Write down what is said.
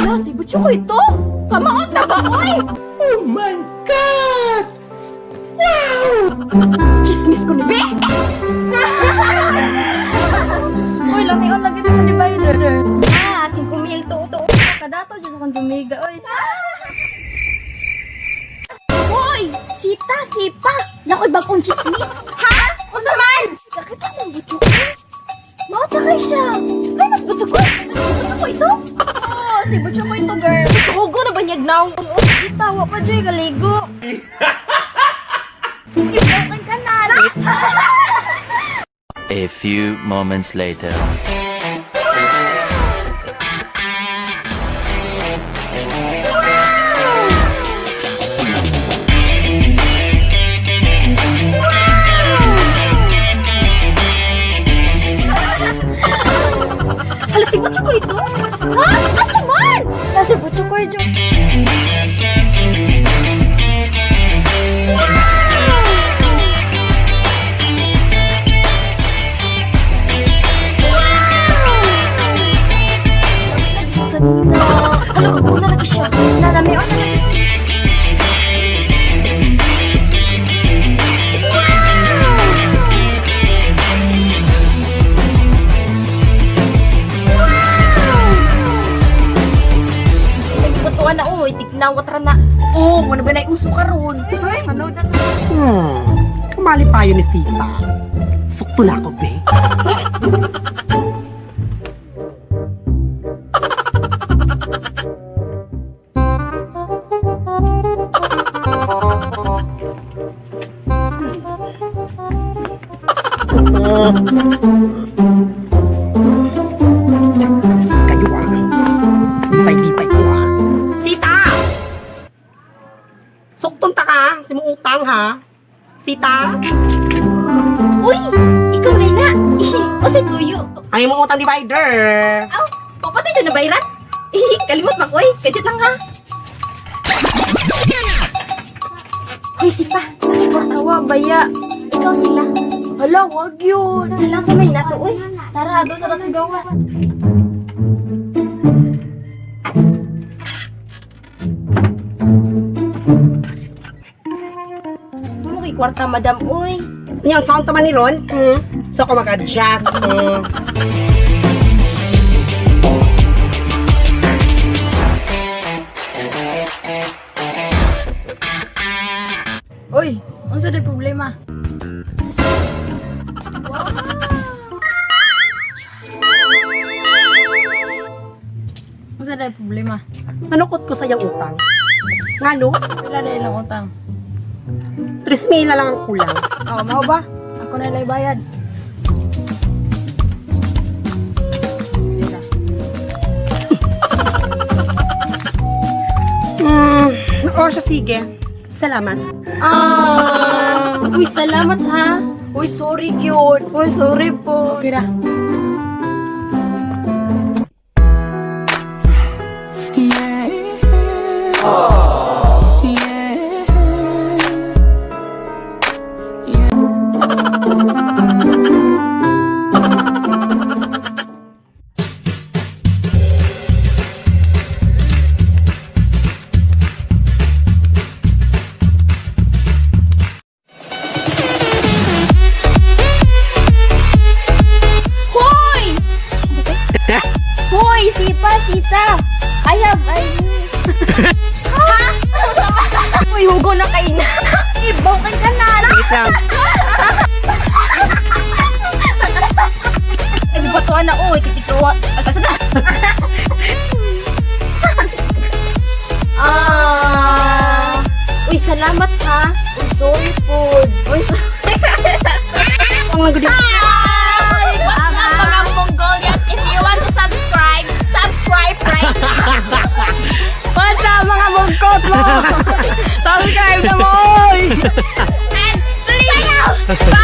Hala, si Butcho ko ito. Kamaot na ba, oy? Oh my God! Wow! Chismis ko ni Be. Uy, lamion lagi ito ng divider. 5,000 to. Kadato, dyan akong jumiga, oy. Hoy, sipa. Nakoy bagong chismis. Ha? Unsa man? Sakit ang Butcho ko. Maot na kay siya. Ay, mas Butcho ko. Butcho ko ito? Oo, si Butcho ko ito, girl. Hugo na banyag na. Itawa pa, Joy, kaligo. Ibakan ka na. A few moments later. Hala, si Butcho ko ito? Ha? Asa man? Kasi Butcho ko, Joy. Sa Nina. Hala, kaguna lagi siya. Nalamion na lagi siya. Nagpatuan na, oy. Tignawat ra na. Oo, ano ba na uso ka ron? Uy, manood na. Kumali pa yun ni Sita. Sukto na ako, be. Saan kayo Lipay-lipay ko Sita! Suktong ta ka, si mong utang ha. Sita! Uy, ikaw na na. O si Tuyo. Ay mong utang divider. Aw, o pati ito na bayran. Kalimot na ko, Kadit lang ha. Hoy, sipa. Tawa, baya. Ikaw sila. Hala, wag yun. Nalang sa may nato, uy. Tara, doon sa ratas gawa. Mo kay kwarta, madam, uy. Yang sound naman ni Ron. So ako mag-adjust. Uy, unsa day problema? Unsa day problema? Nanukot ko sa iyang utang. Nga no? Pila day lang utang? 3,000 na lang ang kulang. Oh, mau ba? Ako na lay bayad. O siya, sige. Salamat. Uy, salamat ha. Uy, sorry, cute. Uy, sorry po. Okay na. Hoy, Sita. I have Ha? Uy, hugo na kayo na. Ibaw ka na. Wait lang. Ay, batuan na, uy. Titikawa. Alpasa na. Uy, salamat ha. Uy, sorry po. Uy, sorry. Ang mga gudi. Hi! What's up, mga Mongolians? If you want to subscribe right now. What's up, mga mungkot mo? Subscribe na mo, oy! And please,